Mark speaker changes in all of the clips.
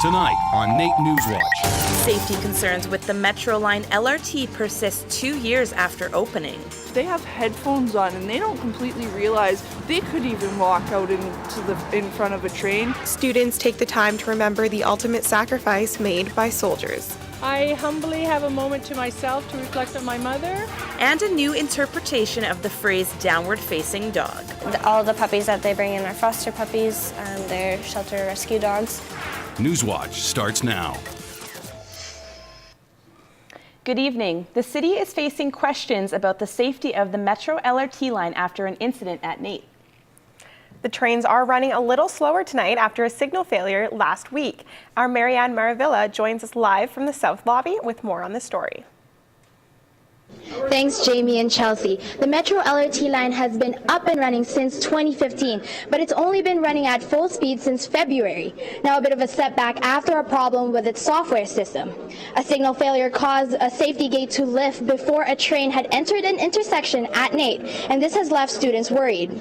Speaker 1: Tonight on NAIT NewsWatch.
Speaker 2: Safety concerns with the Metro Line LRT persist 2 years after opening.
Speaker 3: They have headphones on and they don't completely realize they could even walk out in front of a train.
Speaker 4: Students take the time to remember the ultimate sacrifice made by soldiers.
Speaker 5: I humbly have a moment to myself to reflect on my mother.
Speaker 2: And a new interpretation of the phrase downward-facing dog.
Speaker 6: All the puppies that they bring in are foster puppies, and they're shelter rescue dogs.
Speaker 1: NewsWatch starts now.
Speaker 7: Good evening. The city is facing questions about the safety of the Metro LRT line after an incident at NAIT.
Speaker 4: The trains are running a little slower tonight after a signal failure last week. Our Marianne Maravilla joins us live from the South Lobby with more on the story.
Speaker 8: Thanks, Jamie and Chelsea. The Metro LRT line has been up and running since 2015, but it's only been running at full speed since February. Now a bit of a setback after a problem with its software system. A signal failure caused a safety gate to lift before a train had entered an intersection at NAIT, and this has left students worried.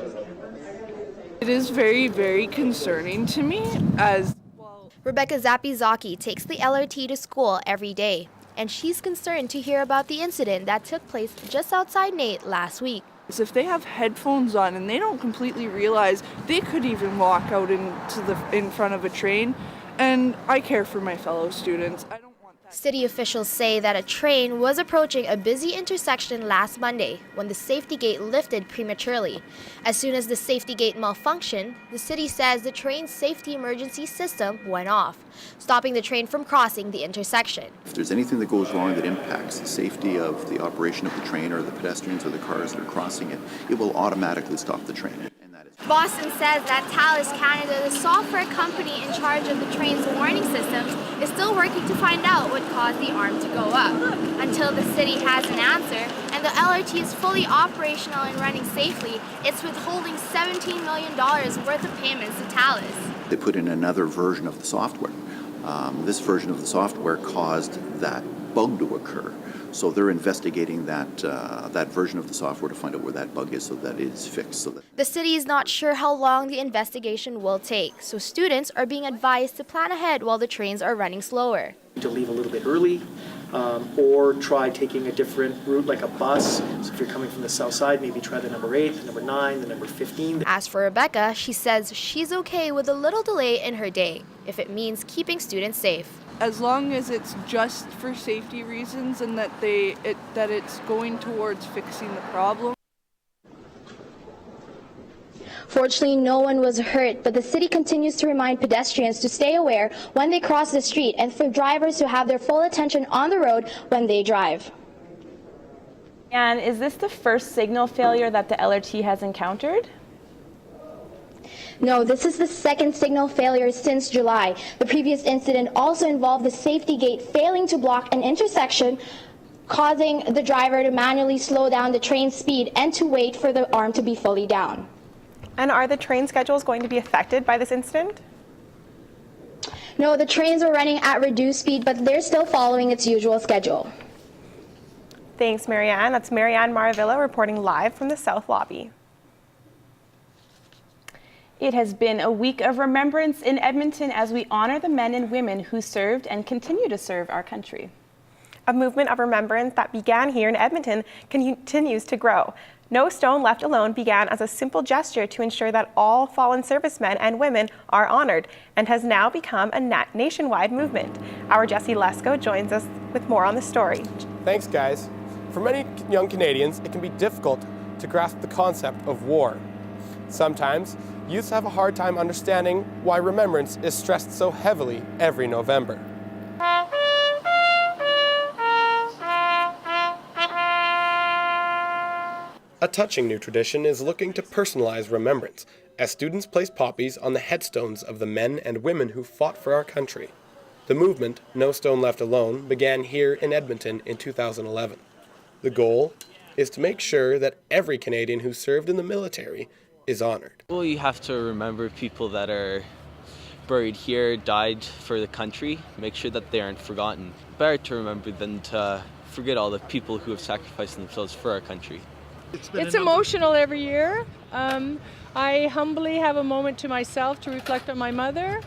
Speaker 3: It is very, very concerning to me as well.
Speaker 9: Rebecca Zapizaki takes the LRT to school every day, and she's concerned to hear about the incident that took place just outside NAIT last week.
Speaker 3: If they have headphones on and they don't completely realize they could even walk out in front of a train, and I care for my fellow students. I don't want that.
Speaker 9: City officials say that a train was approaching a busy intersection last Monday when the safety gate lifted prematurely. As soon as the safety gate malfunctioned, the city says the train's safety emergency system went off, stopping the train from crossing the intersection.
Speaker 10: If there's anything that goes wrong that impacts the safety of the operation of the train or the pedestrians or the cars that are crossing it, it will automatically stop the train.
Speaker 11: Boston says that Thales Canada, the software company in charge of the train's warning systems, is still working to find out what caused the arm to go up. Until the city has an answer and the LRT is fully operational and running safely, it's withholding $17 million worth of payments to Thales.
Speaker 10: They put in another version of the software. This version of the software caused that bug to occur. So they're investigating that version of the software to find out where that bug is so that it's fixed.
Speaker 9: The city is not sure how long the investigation will take, so students are being advised to plan ahead while the trains are running slower.
Speaker 12: To leave a little bit early or try taking a different route like a bus. So if you're coming from the south side, maybe try the number 8, the number 9, the number 15.
Speaker 9: As for Rebecca, she says she's okay with a little delay in her day if it means keeping students safe.
Speaker 3: As long as it's just for safety reasons and that it's going towards fixing the problem.
Speaker 8: Fortunately, no one was hurt, but the city continues to remind pedestrians to stay aware when they cross the street and for drivers to have their full attention on the road when they drive.
Speaker 7: And is this the first signal failure that the LRT has encountered?
Speaker 8: No, this is the second signal failure since July. The previous incident also involved the safety gate failing to block an intersection, causing the driver to manually slow down the train's speed and to wait for the arm to be fully down.
Speaker 4: And are the train schedules going to be affected by this incident?
Speaker 8: No, the trains are running at reduced speed, but they're still following its usual schedule.
Speaker 4: Thanks, Marianne. That's Marianne Maravilla reporting live from the South Lobby.
Speaker 7: It has been a week of remembrance in Edmonton as we honor the men and women who served and continue to serve our country.
Speaker 4: A movement of remembrance that began here in Edmonton continues to grow. No Stone Left Alone began as a simple gesture to ensure that all fallen servicemen and women are honored and has now become a nationwide movement. Our Jesse Lesko joins us with more on the story.
Speaker 13: Thanks, guys. For many young Canadians, it can be difficult to grasp the concept of war. Sometimes, youths have a hard time understanding why remembrance is stressed so heavily every November. A touching new tradition is looking to personalize remembrance as students place poppies on the headstones of the men and women who fought for our country. The movement, No Stone Left Alone, began here in Edmonton in 2011. The goal is to make sure that every Canadian who served in the military is honored.
Speaker 14: Well, you have to remember people that are buried here, died for the country, make sure that they aren't forgotten. Better to remember than to forget all the people who have sacrificed themselves for our country.
Speaker 5: It's emotional every year. I humbly have a moment to myself to reflect on my mother.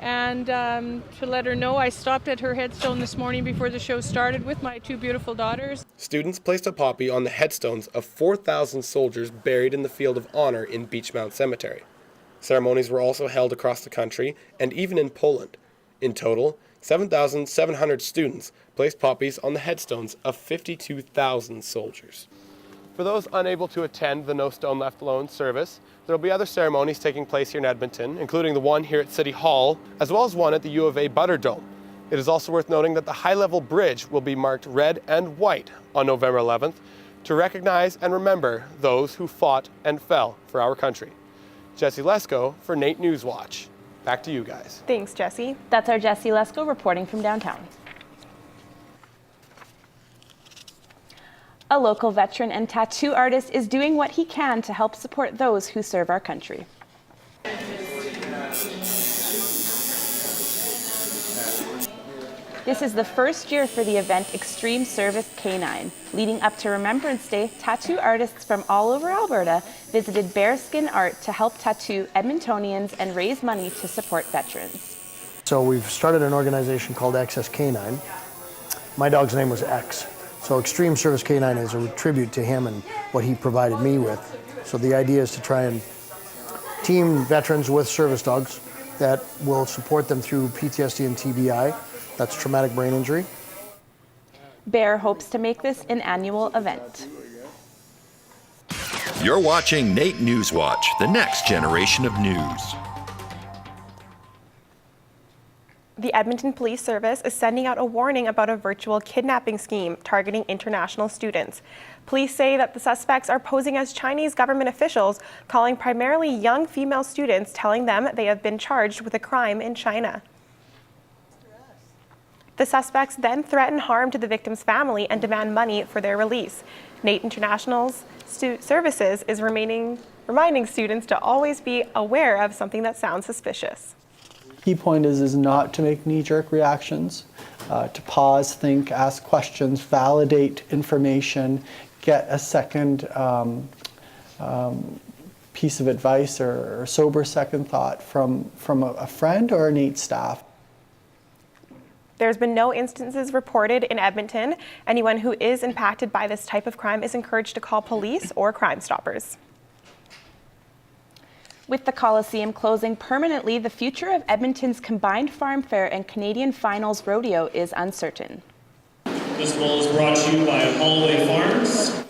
Speaker 5: and to let her know I stopped at her headstone this morning before the show started with my 2 beautiful daughters.
Speaker 13: Students placed a poppy on the headstones of 4,000 soldiers buried in the Field of Honor in Beechmount Cemetery. Ceremonies were also held across the country and even in Poland. In total, 7,700 students placed poppies on the headstones of 52,000 soldiers. For those unable to attend the No Stone Left Alone service, there will be other ceremonies taking place here in Edmonton, including the one here at City Hall, as well as one at the U of A Butterdome. It is also worth noting that the high-level bridge will be marked red and white on November 11th to recognize and remember those who fought and fell for our country. Jesse Lesko for NAIT NewsWatch. Back to you guys.
Speaker 4: Thanks, Jesse.
Speaker 7: That's our Jesse Lesko reporting from downtown. A local veteran and tattoo artist is doing what he can to help support those who serve our country. This is the first year for the event Extreme Service K9. Leading up to Remembrance Day, tattoo artists from all over Alberta visited Bearskin Art to help tattoo Edmontonians and raise money to support veterans.
Speaker 15: So we've started an organization called Access K9. My dog's name was X. So Extreme Service K9 is a tribute to him and what he provided me with. So the idea is to try and team veterans with service dogs that will support them through PTSD and TBI. That's traumatic brain injury.
Speaker 7: Bear hopes to make this an annual event.
Speaker 16: You're watching NAIT NewsWatch, the next generation of news.
Speaker 4: The Edmonton Police Service is sending out a warning about a virtual kidnapping scheme targeting international students. Police say that the suspects are posing as Chinese government officials, calling primarily young female students, telling them they have been charged with a crime in China. The suspects then threaten harm to the victim's family and demand money for their release. NAIT International's Services is reminding students to always be aware of something that sounds suspicious.
Speaker 17: Key point is not to make knee-jerk reactions, to pause, think, ask questions, validate information, get a second piece of advice or sober second thought from a friend or a NAIT staff.
Speaker 4: There's been no instances reported in Edmonton. Anyone who is impacted by this type of crime is encouraged to call police or Crime Stoppers.
Speaker 7: With the Coliseum closing permanently, the future of Edmonton's combined farm fair and Canadian Finals Rodeo is uncertain.
Speaker 18: This ball is brought to you by Holloway Farms.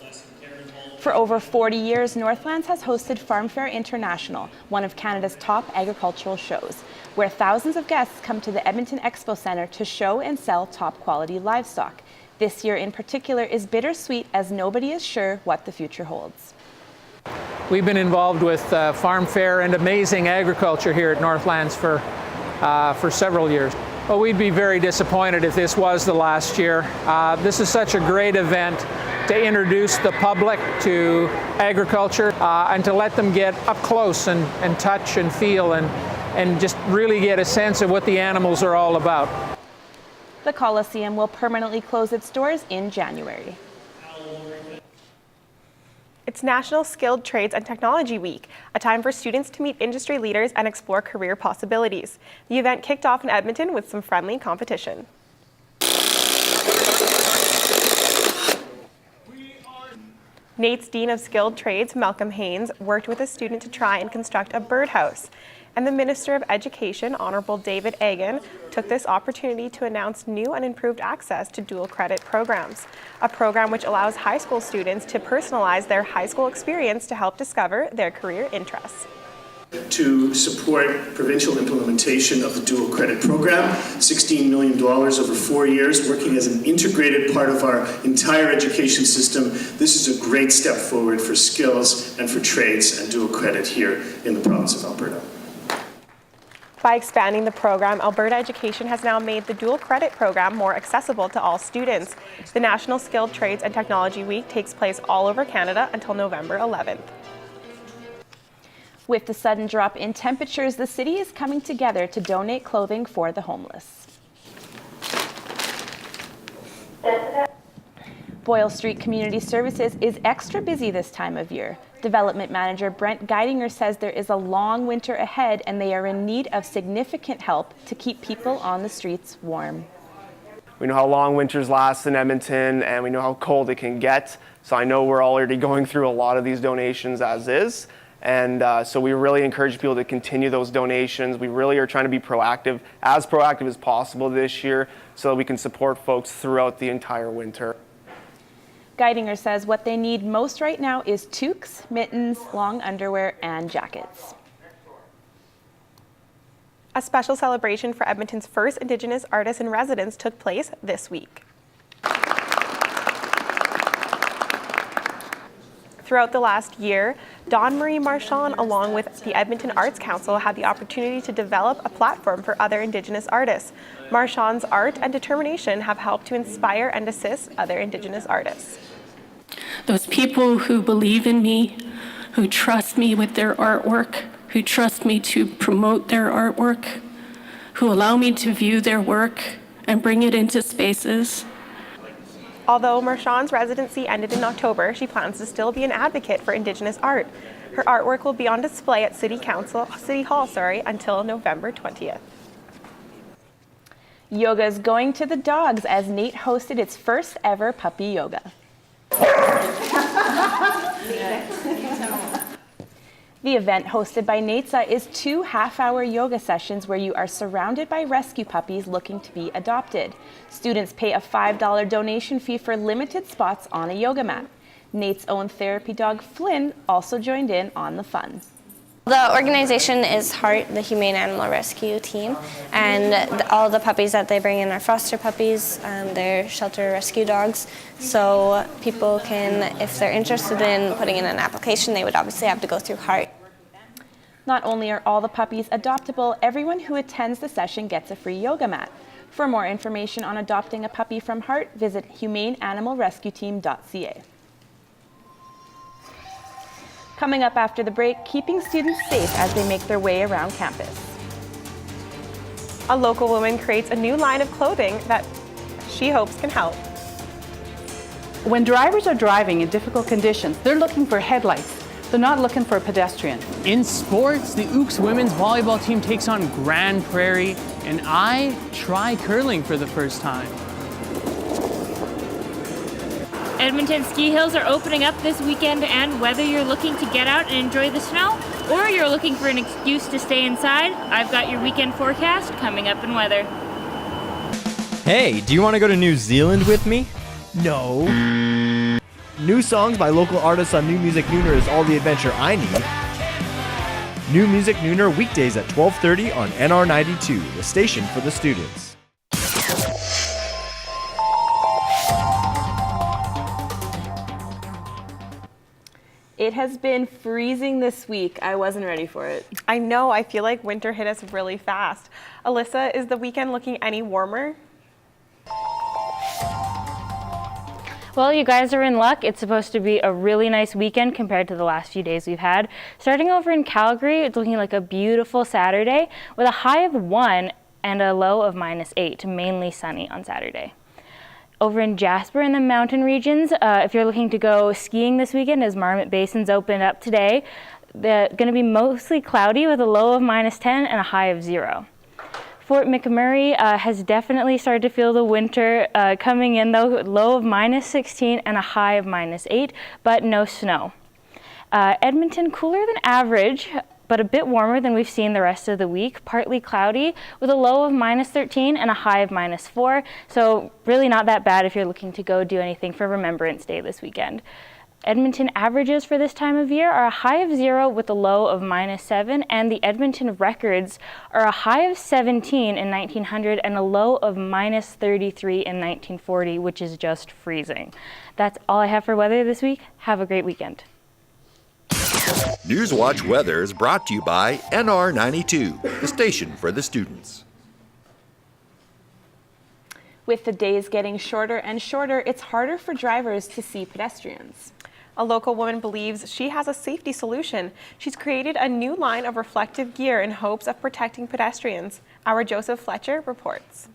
Speaker 7: For over 40 years, Northlands has hosted Farm Fair International, one of Canada's top agricultural shows, where thousands of guests come to the Edmonton Expo Centre to show and sell top-quality livestock. This year in particular is bittersweet as nobody is sure what the future holds.
Speaker 19: We've been involved with Farm Fair and amazing agriculture here at Northlands for several years. Well, we'd be very disappointed if this was the last year. This is such a great event to introduce the public to agriculture and to let them get up close and touch and feel and just really get a sense of what the animals are all about.
Speaker 7: The Coliseum will permanently close its doors in January.
Speaker 4: It's National Skilled Trades and Technology Week, a time for students to meet industry leaders and explore career possibilities. The event kicked off in Edmonton with some friendly competition. NAIT's Dean of Skilled Trades, Malcolm Haynes, worked with a student to try and construct a birdhouse. And the Minister of Education, Honourable David Agan, took this opportunity to announce new and improved access to dual credit programs, a program which allows high school students to personalize their high school experience to help discover their career interests.
Speaker 20: To support provincial implementation of the dual credit program, $16 million over 4 years, working as an integrated part of our entire education system. This is a great step forward for skills and for trades and dual credit here in the province of Alberta.
Speaker 4: By expanding the program, Alberta Education has now made the dual credit program more accessible to all students. The National Skilled Trades and Technology Week takes place all over Canada until November 11th.
Speaker 7: With the sudden drop in temperatures, the city is coming together to donate clothing for the homeless. Boyle Street Community Services is extra busy this time of year. Development Manager Brent Geidinger says there is a long winter ahead and they are in need of significant help to keep people on the streets warm.
Speaker 21: We know how long winters last in Edmonton and we know how cold it can get. So I know we're already going through a lot of these donations as is. And so we really encourage people to continue those donations. We really are trying to be proactive as possible this year so that we can support folks throughout the entire winter.
Speaker 7: Geidinger says what they need most right now is toques, mittens, long underwear, and jackets.
Speaker 4: A special celebration for Edmonton's first Indigenous artist in residence took place this week. Throughout the last year, Dawn Marie Marchand, along with the Edmonton Arts Council, had the opportunity to develop a platform for other Indigenous artists. Marchand's art and determination have helped to inspire and assist other Indigenous artists.
Speaker 22: Those people who believe in me, who trust me with their artwork, who trust me to promote their artwork, who allow me to view their work and bring it into spaces.
Speaker 4: Although Marchand's residency ended in October, she plans to still be an advocate for Indigenous art. Her artwork will be on display at City Hall until November 20th.
Speaker 7: Yoga is going to the dogs as NAIT hosted its first ever puppy yoga. The event, hosted by NAITSA, is 2 half-hour yoga sessions where you are surrounded by rescue puppies looking to be adopted. Students pay a $5 donation fee for limited spots on a yoga mat. NAIT's own therapy dog, Flynn, also joined in on the fun.
Speaker 6: The organization is HEART, the Humane Animal Rescue Team, and all the puppies that they bring in are foster puppies. They're shelter rescue dogs, so people can, if they're interested in putting in an application, they would obviously have to go through HEART.
Speaker 7: Not only are all the puppies adoptable, everyone who attends the session gets a free yoga mat. For more information on adopting a puppy from HEART, visit humaneanimalrescueteam.ca. Coming up after the break, keeping students safe as they make their way around campus.
Speaker 4: A local woman creates a new line of clothing that she hopes can help.
Speaker 23: When drivers are driving in difficult conditions, they're looking for headlights. They're not looking for a pedestrian.
Speaker 24: In sports, the Ooks women's volleyball team takes on Grand Prairie, and I try curling for the first time.
Speaker 25: Edmonton ski hills are opening up this weekend, and whether you're looking to get out and enjoy the snow or you're looking for an excuse to stay inside, I've got your weekend forecast coming up in weather.
Speaker 26: Hey, do you want to go to New Zealand with me?
Speaker 27: No. New songs by local artists on New Music Nooner is all the adventure I need. New Music Nooner weekdays at 12:30 on NR92, the station for the students.
Speaker 7: It has been freezing this week. I wasn't ready for it.
Speaker 4: I know, I feel like winter hit us really fast. Alyssa, is the weekend looking any warmer?
Speaker 25: Well, you guys are in luck. It's supposed to be a really nice weekend compared to the last few days we've had. Starting over in Calgary, it's looking like a beautiful Saturday with a high of 1 and a low of -8, mainly sunny on Saturday. Over in Jasper in the mountain regions, if you're looking to go skiing this weekend as Marmot Basin's opened up today, they're going to be mostly cloudy with a low of -10 and a high of 0. Fort McMurray has definitely started to feel the winter coming in, though, low of -16 and a high of -8, but no snow. Edmonton, cooler than average, but a bit warmer than we've seen the rest of the week. Partly cloudy with a low of -13 and a high of -4. So really not that bad if you're looking to go do anything for Remembrance Day this weekend. Edmonton averages for this time of year are a high of 0 with a low of -7, and the Edmonton records are a high of 17 in 1900 and a low of -33 in 1940, which is just freezing. That's all I have for weather this week. Have a great weekend.
Speaker 16: NewsWatch Weather is brought to you by NR92, the station for the students.
Speaker 7: With the days getting shorter and shorter, it's harder for drivers to see pedestrians.
Speaker 4: A local woman believes she has a safety solution. She's created a new line of reflective gear in hopes of protecting pedestrians. Our Joseph Fletcher reports.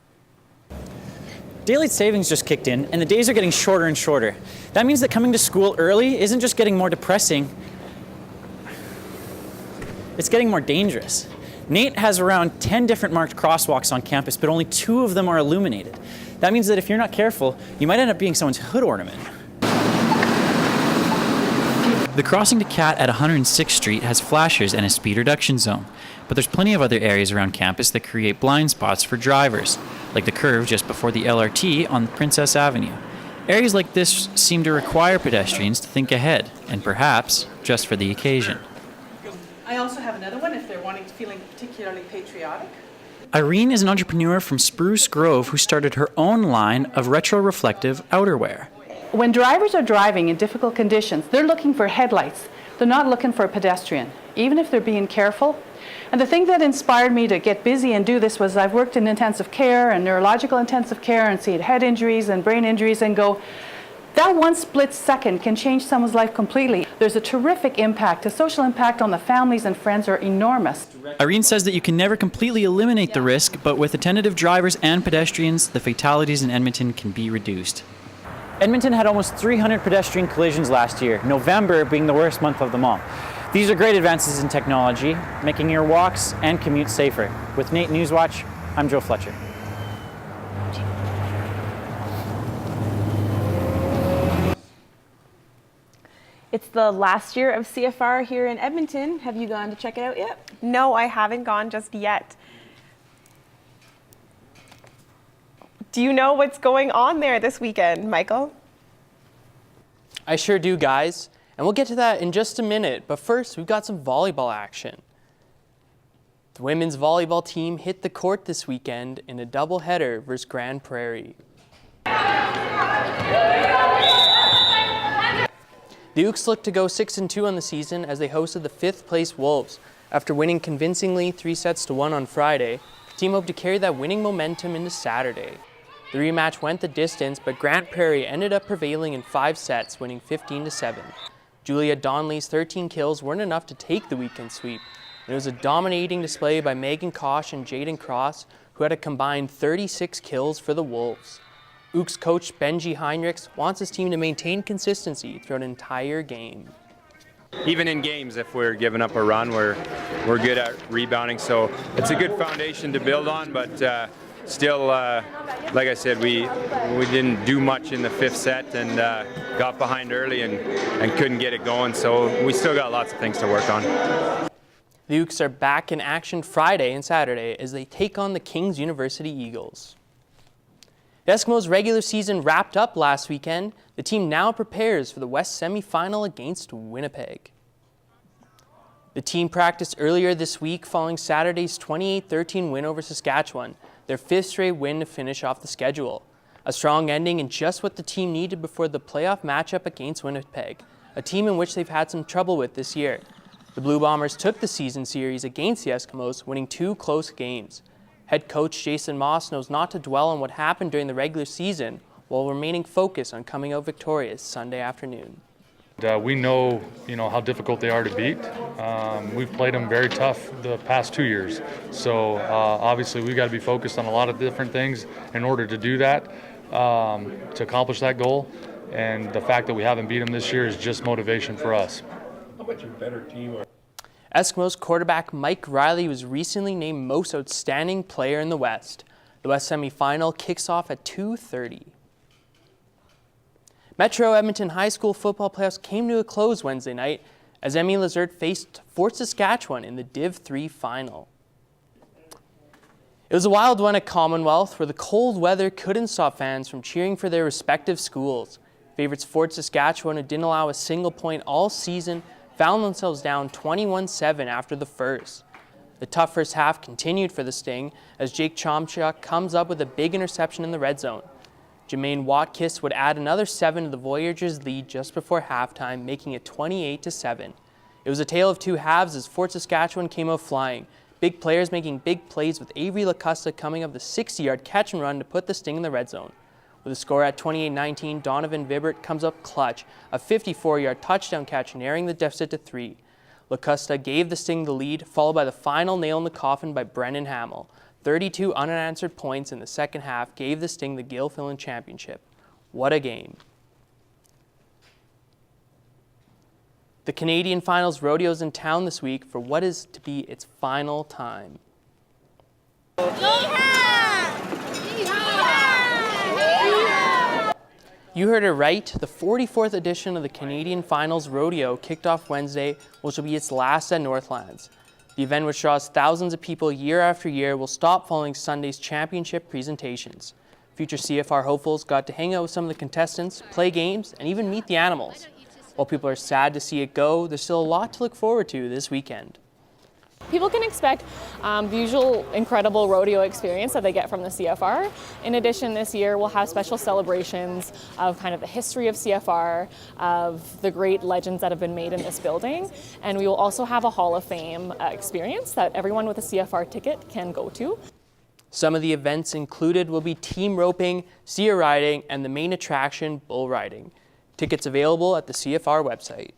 Speaker 28: Daylight savings just kicked in, and the days are getting shorter and shorter. That means that coming to school early isn't just getting more depressing, it's getting more dangerous. NAIT has around 10 different marked crosswalks on campus, but only 2 of them are illuminated. That means that if you're not careful, you might end up being someone's hood ornament. The crossing to Cat at 106th Street has flashers and a speed reduction zone, but there's plenty of other areas around campus that create blind spots for drivers, like the curve just before the LRT on Princess Avenue. Areas like this seem to require pedestrians to think ahead, and perhaps just for the occasion.
Speaker 23: I also have another one if they're feeling particularly patriotic.
Speaker 28: Irene is an entrepreneur from Spruce Grove who started her own line of retro-reflective outerwear.
Speaker 23: When drivers are driving in difficult conditions, they're looking for headlights. They're not looking for a pedestrian, even if they're being careful. And the thing that inspired me to get busy and do this was I've worked in intensive care and neurological intensive care and seen head injuries and brain injuries and go, that one split second can change someone's life completely. There's a terrific impact. The social impact on the families and friends are enormous.
Speaker 28: Irene says that you can never completely eliminate the risk, but with attentive drivers and pedestrians, the fatalities in Edmonton can be reduced. Edmonton had almost 300 pedestrian collisions last year, November being the worst month of them all. These are great advances in technology, making your walks and commutes safer. With NAIT NewsWatch, I'm Joe Fletcher.
Speaker 7: It's the last year of CFR here in Edmonton. Have you gone to check it out yet?
Speaker 4: No, I haven't gone just yet. Do you know what's going on there this weekend, Michael?
Speaker 24: I sure do, guys. And we'll get to that in just a minute. But first, we've got some volleyball action. The women's volleyball team hit the court this weekend in a doubleheader versus Grand Prairie. The Ukes look to go 6-2 on the season as they hosted the 5th place Wolves. After winning convincingly 3-1 on Friday, the team hoped to carry that winning momentum into Saturday. The rematch went the distance, but Grand Prairie ended up prevailing in 5 sets, winning 15-7. Julia Donnelly's 13 kills weren't enough to take the weekend sweep. It was a dominating display by Megan Kosh and Jaden Cross, who had a combined 36 kills for the Wolves. Ukes coach Benji Heinrichs wants his team to maintain consistency throughout an entire game.
Speaker 1: Even in games, if we're giving up a run, we're good at rebounding. So it's a good foundation to build on, but still, like I said, we didn't do much in the 5th set and got behind early and couldn't get it going. So we still got lots of things to work on.
Speaker 24: The Ukes are back in action Friday and Saturday as they take on the King's University Eagles. The Eskimos' regular season wrapped up last weekend. The team now prepares for the West semifinal against Winnipeg. The team practiced earlier this week following Saturday's 28-13 win over Saskatchewan, their 5th straight win to finish off the schedule. A strong ending and just what the team needed before the playoff matchup against Winnipeg, a team in which they've had some trouble with this year. The Blue Bombers took the season series against the Eskimos, winning 2 close games. Head coach Jason Moss knows not to dwell on what happened during the regular season while remaining focused on coming out victorious Sunday afternoon.
Speaker 2: We know, how difficult they are to beat. We've played them very tough the past 2 years. So obviously we've got to be focused on a lot of different things in order to do that, to accomplish that goal. And the fact that we haven't beat them this year is just motivation for us.
Speaker 1: How about your better team?
Speaker 24: Eskimos quarterback Mike Riley was recently named Most Outstanding Player in the West. The West semifinal kicks off at 2:30. Metro Edmonton High School football playoffs came to a close Wednesday night as Emmy Lazard faced Fort Saskatchewan in the Div 3 final. It was a wild one at Commonwealth where the cold weather couldn't stop fans from cheering for their respective schools. Favorites Fort Saskatchewan, who didn't allow a single point all season, found themselves down 21-7 after the first. The tough first half continued for the Sting as Jake Chomchuk comes up with a big interception in the red zone. Jermaine Watkiss would add another 7 to the Voyageurs' lead just before halftime, making it 28-7. It was a tale of 2 halves as Fort Saskatchewan came out flying. Big players making big plays with Avery LaCusta coming up the 60-yard catch and run to put the Sting in the red zone. With a score at 28-19, Donovan Vibert comes up clutch, a 54-yard touchdown catch narrowing the deficit to 3. LaCusta gave the Sting the lead, followed by the final nail in the coffin by Brendan Hamill. 32 unanswered points in the second half gave the Sting the Gilfillan Championship. What a game. The Canadian Finals Rodeo is in town this week for what is to be its final time. You heard it right. The 44th edition of the Canadian Finals Rodeo kicked off Wednesday, which will be its last at Northlands. The event, which draws thousands of people year after year, will stop following Sunday's championship presentations. Future CFR hopefuls got to hang out with some of the contestants, play games, and even meet the animals. While people are sad to see it go, there's still a lot to look forward to this weekend.
Speaker 3: People can expect the usual incredible rodeo experience that they get from the CFR. In addition, this year we'll have special celebrations of kind of the history of CFR, of the great legends that have been made in this building, and we will also have a Hall of Fame experience that everyone with a CFR ticket can go to.
Speaker 24: Some of the events included will be team roping, steer riding, and the main attraction, bull riding. Tickets available at the CFR website.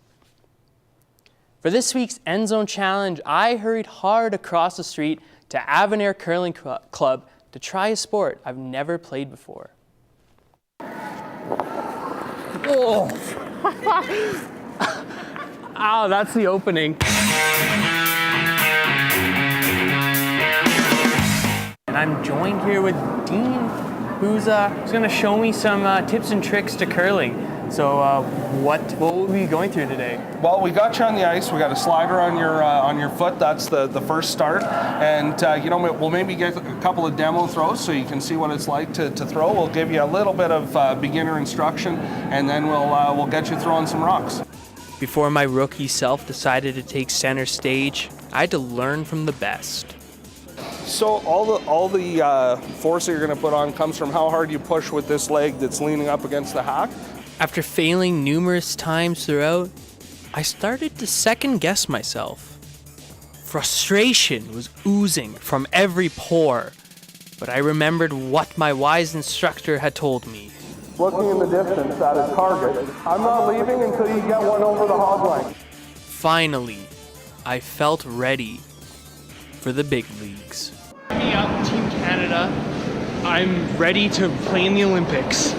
Speaker 24: For this week's End Zone Challenge, I hurried hard across the street to Avonare Curling Club to try a sport I've never played before. Oh! Ow, that's the opening. And I'm joined here with Dean, who's going to show me some tips and tricks to curling. So what will we be going through today?
Speaker 5: Well, we got you on the ice. We got a slider on your foot. That's the first start. And we'll maybe get a couple of demo throws so you can see what it's like to throw. We'll give you a little bit of beginner instruction, and then we'll get you throwing some rocks.
Speaker 24: Before my rookie self decided to take center stage, I had to learn from the best.
Speaker 5: So all the force that you're going to put on comes from how hard you push with this leg that's leaning up against the hack.
Speaker 24: After failing numerous times throughout, I started to second guess myself. Frustration was oozing from every pore, but I remembered what my wise instructor had told me.
Speaker 5: Looking in the distance at a target, I'm not leaving until you get one over the hog line.
Speaker 24: Finally, I felt ready for the big leagues.
Speaker 8: Me up, Team Canada. I'm ready to play in the Olympics.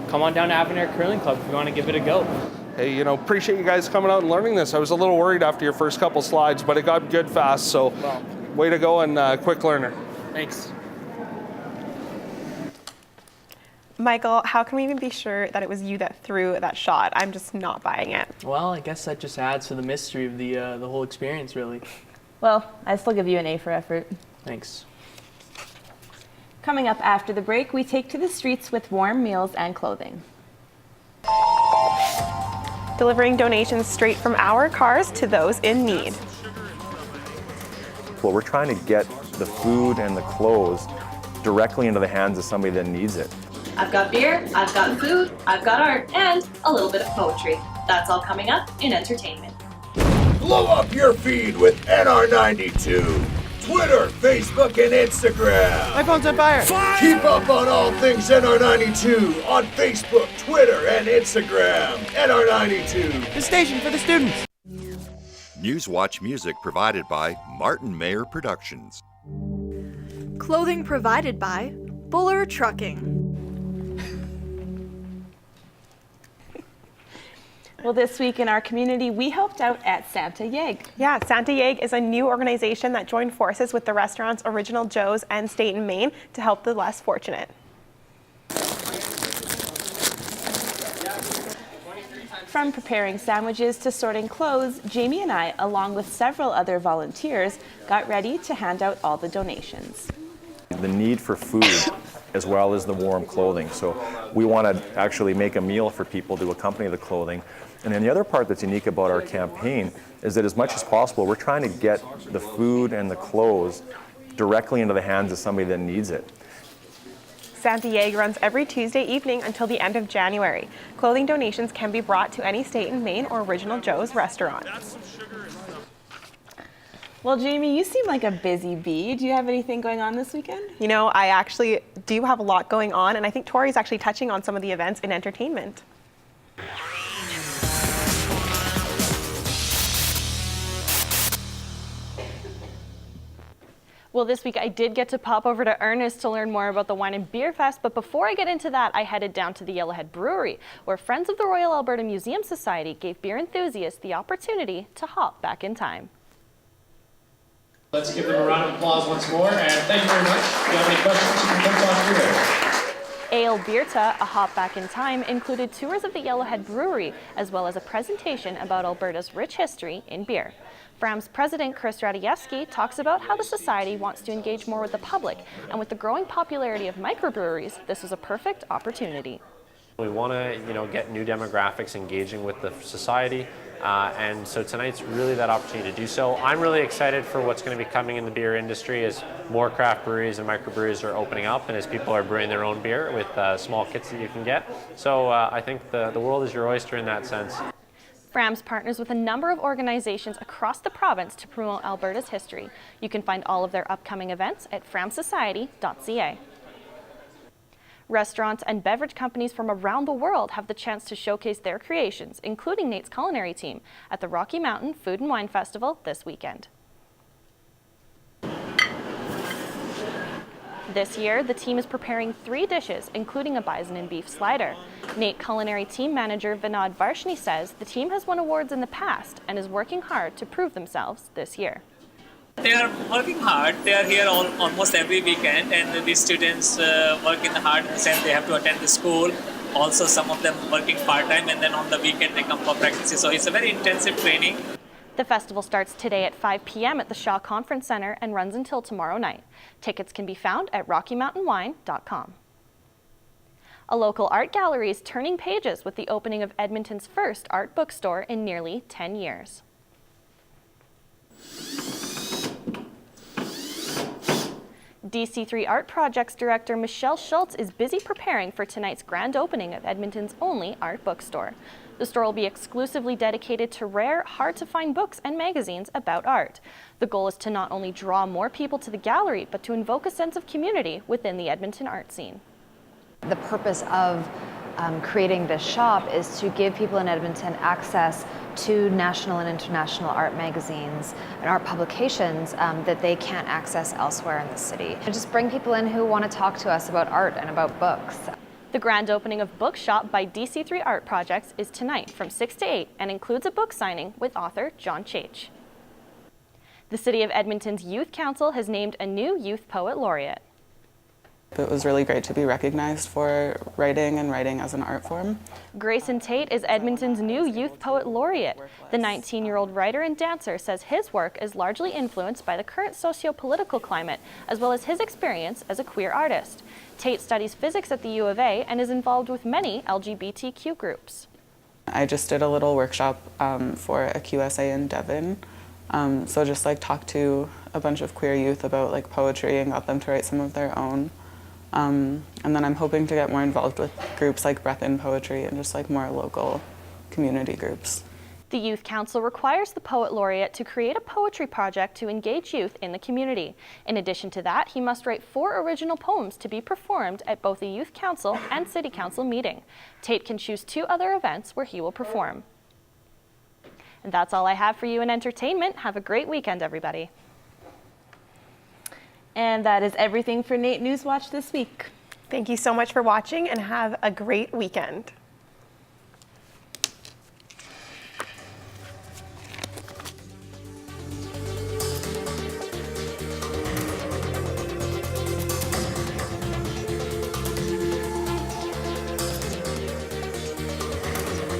Speaker 24: Come on down to Avonare Curling Club if you want to give it a go.
Speaker 5: Hey, appreciate you guys coming out and learning this. I was a little worried after your first couple slides, but it got good fast, so way to go and quick learner.
Speaker 24: Thanks.
Speaker 4: Michael, how can we even be sure that it was you that threw that shot? I'm just not buying it.
Speaker 24: Well, I guess that just adds to the mystery of the whole experience, really.
Speaker 7: Well, I still give you an A for effort.
Speaker 24: Thanks.
Speaker 7: Coming up after the break, we take to the streets with warm meals and clothing.
Speaker 4: Delivering donations straight from our cars to those in need.
Speaker 9: Well, we're trying to get the food and the clothes directly into the hands of somebody that needs it.
Speaker 10: I've got beer, I've got food, I've got art, and a little bit of poetry. That's all coming up in entertainment.
Speaker 16: Blow up your feed with NR92. Twitter, Facebook, and Instagram.
Speaker 11: My phone's on fire.
Speaker 16: Keep up on all things NR92 on Facebook, Twitter, and Instagram. NR92.
Speaker 11: The station for the students.
Speaker 16: NewsWatch music provided by Martin Mayer Productions.
Speaker 12: Clothing provided by Buller Trucking.
Speaker 7: Well, this week in our community, we helped out at Santa Yeg.
Speaker 4: Yeah, Santa Yeg is a new organization that joined forces with the restaurants Original Joe's and State and Main to help the less fortunate.
Speaker 7: From preparing sandwiches to sorting clothes, Jamie and I, along with several other volunteers, got ready to hand out all the donations.
Speaker 9: The need for food as well as the warm clothing. So we want to actually make a meal for people to accompany the clothing. And then the other part that's unique about our campaign is that as much as possible, we're trying to get the food and the clothes directly into the hands of somebody that needs it.
Speaker 4: Santa Yeg runs every Tuesday evening until the end of January. Clothing donations can be brought to any State and Main or Original Joe's restaurant.
Speaker 7: Well, Jamie, you seem like a busy bee. Do you have anything going on this weekend?
Speaker 4: You know, I actually do have a lot going on, and I think Tori's actually touching on some of the events in entertainment.
Speaker 11: Well, this week I did get to pop over to Ernest to learn more about the Wine and Beer Fest, but before I get into that, I headed down to the Yellowhead Brewery, where Friends of the Royal Alberta Museum Society gave beer enthusiasts the opportunity to hop back in time.
Speaker 13: Let's give them a round of applause once more, and thank you very much. If you have any questions, you can come talk to there.
Speaker 11: Ale Beerta, a hop back in time, included tours of the Yellowhead Brewery, as well as a presentation about Alberta's rich history in beer. FRAM's president, Chris Ratajewski, talks about how the society wants to engage more with the public, and with the growing popularity of microbreweries, this was a perfect opportunity.
Speaker 14: We want to, get new demographics engaging with the society, and so tonight's really that opportunity to do so. I'm really excited for what's going to be coming in the beer industry as more craft breweries and microbreweries are opening up, and as people are brewing their own beer with small kits that you can get. So I think the world is your oyster in that sense.
Speaker 11: FRAMS partners with a number of organizations across the province to promote Alberta's history. You can find all of their upcoming events at framsociety.ca. Restaurants and beverage companies from around the world have the chance to showcase their creations, including NAIT's culinary team, at the Rocky Mountain Food and Wine Festival this weekend. This year, the team is preparing 3 dishes, including a bison and beef slider. NAIT culinary team manager Vinod Varshni says the team has won awards in the past and is working hard to prove themselves this year.
Speaker 15: They are working hard. They are here almost every weekend, and the students work in the hard in the sense they have to attend the school. Also, some of them working part-time, and then on the weekend they come for practices. So it's a very intensive training.
Speaker 11: The festival starts today at 5 p.m. at the Shaw Conference Center and runs until tomorrow night. Tickets can be found at RockyMountainWine.com. A local art gallery is turning pages with the opening of Edmonton's first art bookstore in nearly 10 years. DC3 Art Projects Director Michelle Schultz is busy preparing for tonight's grand opening of Edmonton's only art bookstore. The store will be exclusively dedicated to rare, hard-to-find books and magazines about art. The goal is to not only draw more people to the gallery, but to invoke a sense of community within the Edmonton art scene.
Speaker 17: The purpose of creating this shop is to give people in Edmonton access to national and international art magazines and art publications that they can't access elsewhere in the city. And just bring people in who want to talk to us about art and about books.
Speaker 11: The grand opening of Bookshop by DC3 Art Projects is tonight from 6 to 8 and includes a book signing with author John Chach. The City of Edmonton's Youth Council has named a new Youth Poet Laureate.
Speaker 18: It was really great to be recognized for writing and writing as an art form.
Speaker 11: Grayson Tate is Edmonton's new Youth Poet Laureate. The 19-year-old writer and dancer says his work is largely influenced by the current socio-political climate, as well as his experience as a queer artist. Tate studies physics at the U of A and is involved with many LGBTQ groups.
Speaker 18: I just did a little workshop for a QSA in Devon. So just talked to a bunch of queer youth about poetry and got them to write some of their own. And then I'm hoping to get more involved with groups like Breath in Poetry and just more local community groups.
Speaker 11: The Youth Council requires the Poet Laureate to create a poetry project to engage youth in the community. In addition to that, he must write 4 original poems to be performed at both the Youth Council and City Council meeting. Tate can choose 2 other events where he will perform. And that's all I have for you in entertainment. Have a great weekend, everybody.
Speaker 7: And that is everything for NAIT NewsWatch this week.
Speaker 4: Thank you so much for watching and have a great weekend.